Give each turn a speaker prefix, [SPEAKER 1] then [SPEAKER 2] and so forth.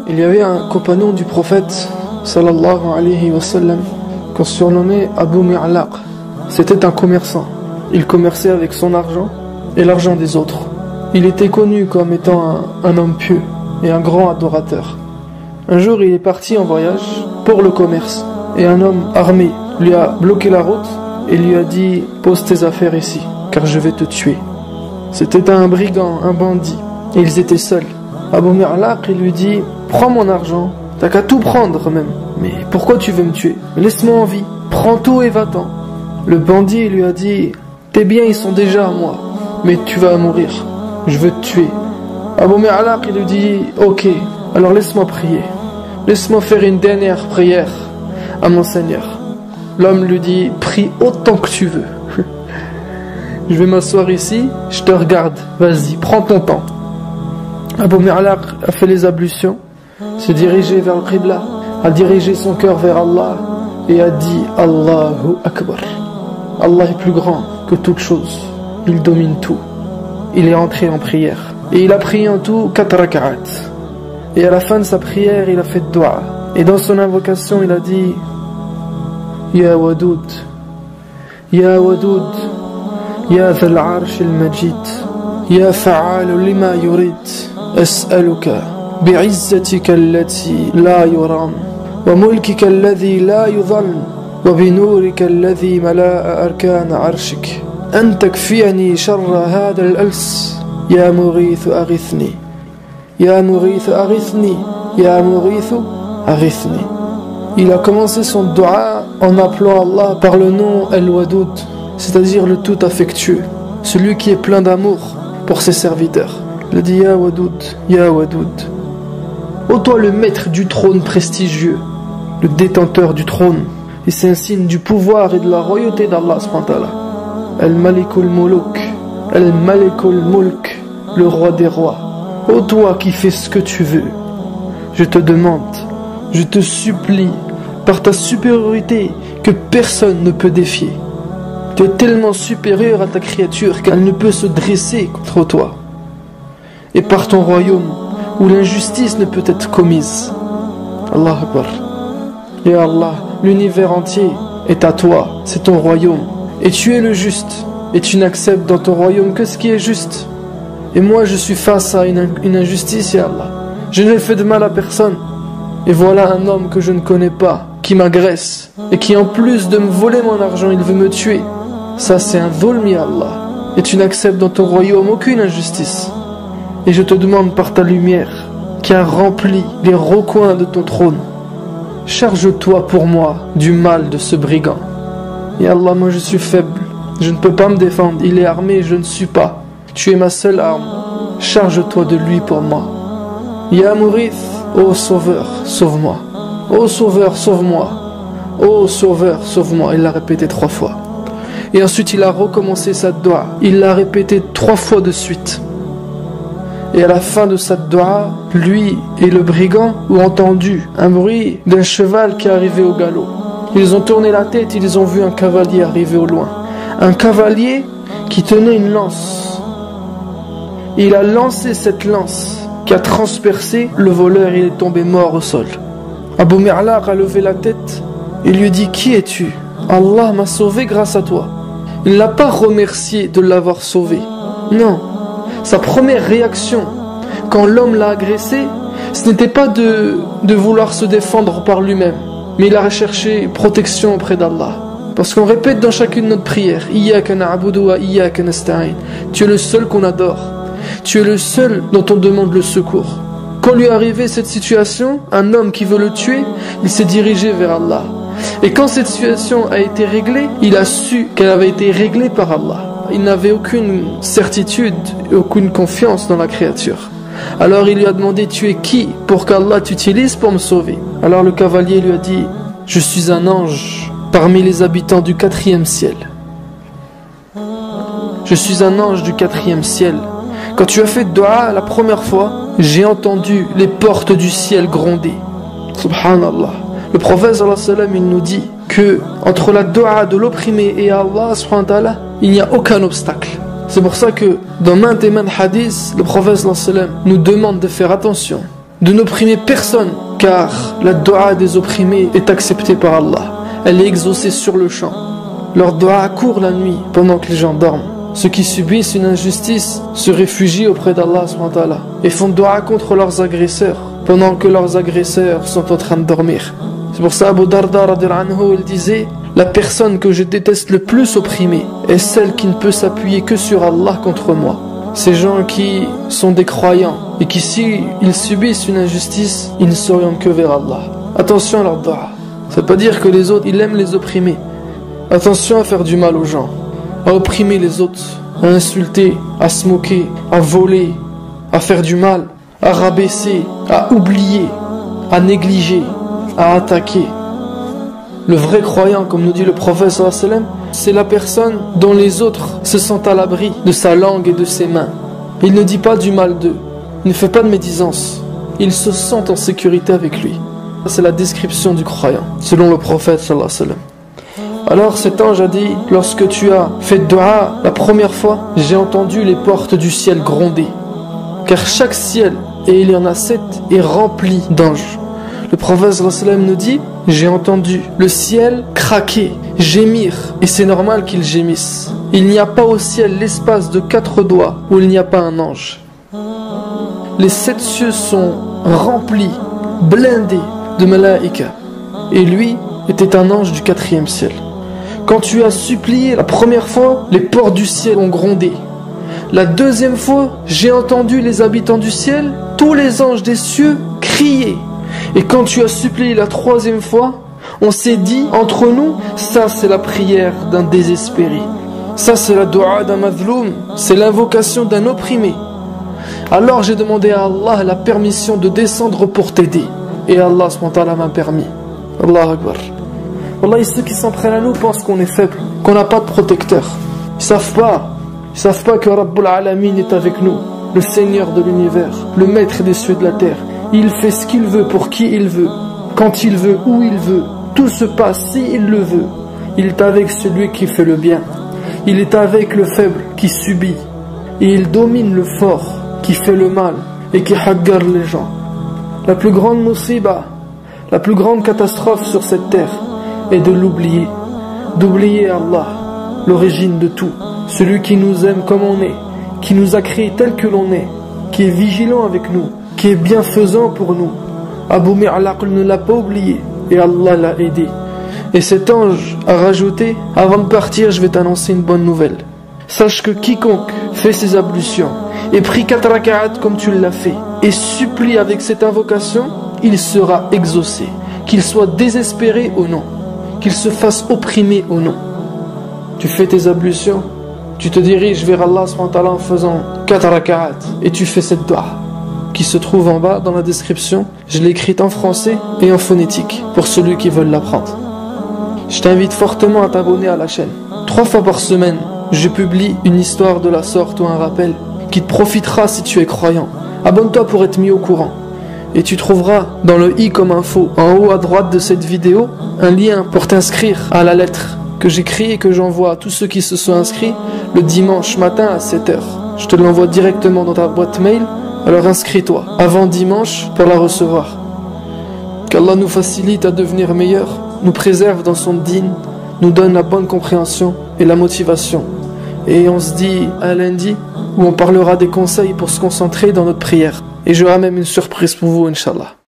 [SPEAKER 1] Il y avait un compagnon du prophète sallallahu alayhi wa sallam qu'on surnommait Abu Mi'laq. C'était un commerçant. Il commerçait avec son argent et l'argent des autres. Il était connu comme étant un homme pieux et un grand adorateur. Un jour, il est parti en voyage pour le commerce et un homme armé lui a bloqué la route et lui a dit « Pose tes affaires ici, car je vais te tuer ». C'était un brigand, un bandit, et ils étaient seuls. Abu Mi'laq, il lui dit « Prends mon argent, t'as qu'à tout prendre même, mais pourquoi tu veux me tuer? Laisse-moi en vie, prends tout et va-t'en ». Le bandit lui a dit « Tes biens ils sont déjà à moi, mais tu vas mourir, je veux te tuer ». Abu Mi'laq, il lui dit « Ok, alors laisse-moi prier, laisse-moi faire une dernière prière à mon Seigneur ». L'homme lui dit « Prie autant que tu veux. Je vais m'asseoir ici, je te regarde, vas-y, prends ton temps. » Abu Mi'laq a fait les ablutions, s'est dirigé vers le Qibla, a dirigé son cœur vers Allah et a dit « Allahu Akbar ». Allah est plus grand que toute chose, il domine tout. Il est entré en prière et il a prié en tout 4 rak'at. Et à la fin de sa prière, il a fait dua. Et dans son invocation, il a dit Ya Wadoud, Ya Wadoud, Ya Dhal Arsh al-Majid, Ya Fa'al lima yurid, As'aluka bi'izzatika allati la yuram, wa mulkika alladhi la yudhal, wa binurika alladhi mala'a arkana arshik, an takfiyani sharra hadha al-als, Ya Mughith aghithni. Ya Mughith aghithni, Ya Mughith aghithni. Il a commencé son dua en appelant Allah par le nom Al-Wadoud, c'est-à-dire le tout affectueux, celui qui est plein d'amour pour ses serviteurs. Il a dit Ya Wadoud, Ya Wadoud. Ô toi le maître du trône prestigieux, le détenteur du trône, et c'est un signe du pouvoir et de la royauté d'Allah subhanahu wa ta'ala. Al-Malikul Muluk, Al-Malikul Mulk, le roi des rois. Ô toi qui fais ce que tu veux, je te demande, je te supplie, par ta supériorité que personne ne peut défier. Tu es tellement supérieur à ta créature qu'elle ne peut se dresser contre toi. Et par ton royaume où l'injustice ne peut être commise. Allah Akbar. Et Allah, l'univers entier est à toi, c'est ton royaume. Et tu es le juste, et tu n'acceptes dans ton royaume que ce qui est juste. Et moi je suis face à une injustice, ya Allah. Je n'ai fait de mal à personne. Et voilà un homme que je ne connais pas, qui m'agresse, et qui en plus de me voler mon argent, il veut me tuer. Ça c'est un dhulm, ya Allah. Et tu n'acceptes dans ton royaume aucune injustice. Et je te demande par ta lumière, qui a rempli les recoins de ton trône, charge-toi pour moi du mal de ce brigand. Ya Allah, moi je suis faible, je ne peux pas me défendre, il est armé, je ne suis pas. Tu es ma seule arme, charge-toi de lui pour moi. Ya Mourith, ô Sauveur, sauve-moi. Ô Sauveur, sauve-moi. Ô Sauveur, sauve-moi. Il l'a répété 3 fois. Et ensuite il a recommencé sa dua. Il l'a répété 3 fois de suite. Et à la fin de sa dua, lui et le brigand ont entendu un bruit d'un cheval qui arrivait au galop. Ils ont tourné la tête, ils ont vu un cavalier arriver au loin. Un cavalier qui tenait une lance. Il a lancé cette lance qui a transpercé le voleur et il est tombé mort au sol. Abu Mi'laq a levé la tête et lui dit « Qui es-tu ? Allah m'a sauvé grâce à toi. » Il ne l'a pas remercié de l'avoir sauvé. Non. Sa première réaction quand l'homme l'a agressé, ce n'était pas de vouloir se défendre par lui-même, mais il a recherché protection auprès d'Allah. Parce qu'on répète dans chacune de notre prière « Iyyaka na'budu wa iyyaka nasta'in » Tu es le seul qu'on adore. Tu es le seul dont on demande le secours. Quand lui est arrivée cette situation, un homme qui veut le tuer, il s'est dirigé vers Allah. Et quand cette situation a été réglée, il a su qu'elle avait été réglée par Allah. Il n'avait aucune certitude et aucune confiance dans la créature. Alors il lui a demandé « Tu es qui pour qu'Allah t'utilise pour me sauver ?» Alors le cavalier lui a dit « Je suis un ange parmi les habitants du 4e ciel. Je suis un ange du 4e ciel. Quand tu as fait dua la première fois, j'ai entendu les portes du ciel gronder. » Subhanallah. Le prophète sallallahu alayhi wa sallam, il nous dit que entre la dua de l'opprimé et Allah subhanahu wa ta'ala, il n'y a aucun obstacle. C'est pour ça que dans maintes et maintes hadiths, le prophète sallallahu alayhi wa sallam nous demande de faire attention de n'opprimer personne, car la dua des opprimés est acceptée par Allah. Elle est exaucée sur le champ. Leur dua court la nuit pendant que les gens dorment. Ceux qui subissent une injustice se réfugient auprès d'Allah et font dua contre leurs agresseurs pendant que leurs agresseurs sont en train de dormir. C'est pour ça Abu Darda radhiyallahu anhu, il disait: la personne que je déteste le plus opprimée est celle qui ne peut s'appuyer que sur Allah contre moi. Ces gens qui sont des croyants et qui, si ils subissent une injustice, ils ne s'orientent que vers Allah. Attention à leur dua. Ça ne veut pas dire que les autres, ils aiment les opprimer. Attention à faire du mal aux gens, à opprimer les autres, à insulter, à se moquer, à voler, à faire du mal, à rabaisser, à oublier, à négliger, à attaquer. Le vrai croyant, comme nous dit le prophète sallallahu alayhi wa sallam, c'est la personne dont les autres se sentent à l'abri de sa langue et de ses mains. Il ne dit pas du mal d'eux, il ne fait pas de médisance, ils se sentent en sécurité avec lui. C'est la description du croyant, selon le prophète sallallahu alayhi wa sallam. Alors cet ange a dit: lorsque tu as fait dua la première fois, j'ai entendu les portes du ciel gronder. Car chaque ciel, et il y en a 7, est rempli d'anges. Le prophète sallallahu alayhi wa sallam nous dit: j'ai entendu le ciel craquer, gémir, et c'est normal qu'il gémisse. Il n'y a pas au ciel l'espace de 4 doigts où il n'y a pas un ange. Les 7 cieux sont remplis, blindés de malaïka. Et lui était un ange du 4e ciel. Quand tu as supplié la première fois, les portes du ciel ont grondé. La deuxième fois, j'ai entendu les habitants du ciel, tous les anges des cieux, crier. Et quand tu as supplié la 3e fois, on s'est dit entre nous: ça c'est la prière d'un désespéré. Ça c'est la dua d'un mazloum, c'est l'invocation d'un opprimé. Alors j'ai demandé à Allah la permission de descendre pour t'aider. Et Allah subhanahu m'a permis. Allahu Akbar. Wallah, ceux qui s'en prennent à nous pensent qu'on est faible, qu'on n'a pas de protecteur. Ils savent pas que Rabbul Alamin est avec nous, le Seigneur de l'univers, le maître des cieux et de la terre. Il fait ce qu'il veut pour qui il veut, quand il veut, où il veut. Tout se passe si il le veut. Il est avec celui qui fait le bien. Il est avec le faible qui subit. Et il domine le fort qui fait le mal et qui haggar les gens. La plus grande musiba, la plus grande catastrophe sur cette terre est de l'oublier. D'oublier Allah, l'origine de tout. Celui qui nous aime comme on est, qui nous a créés tel que l'on est, qui est vigilant avec nous, qui est bienfaisant pour nous. Abu Mi'laq ne l'a pas oublié et Allah l'a aidé. Et cet ange a rajouté: avant de partir, je vais t'annoncer une bonne nouvelle. Sache que quiconque fait ses ablutions et prie 4 raka'at comme tu l'as fait et supplie avec cette invocation, il sera exaucé, qu'il soit désespéré ou non, qu'il se fasse opprimer ou non. Tu fais tes ablutions, tu te diriges vers Allah en faisant 4 raka'at et tu fais cette dua qui se trouve en bas dans la description. Je l'ai écrite en français et en phonétique pour ceux qui veulent l'apprendre. Je t'invite fortement à t'abonner à la chaîne. 3 fois par semaine, je publie une histoire de la sorte ou un rappel qui te profitera si tu es croyant. Abonne-toi pour être mis au courant. Et tu trouveras dans le i comme info, en haut à droite de cette vidéo, un lien pour t'inscrire à la lettre que j'écris et que j'envoie à tous ceux qui se sont inscrits le dimanche matin à 7h. Je te l'envoie directement dans ta boîte mail. Alors inscris-toi avant dimanche pour la recevoir. Qu'Allah nous facilite à devenir meilleurs, nous préserve dans son dîn, nous donne la bonne compréhension et la motivation. Et on se dit à lundi où on parlera des conseils pour se concentrer dans notre prière. Et j'aurai même une surprise pour vous, Inch'Allah.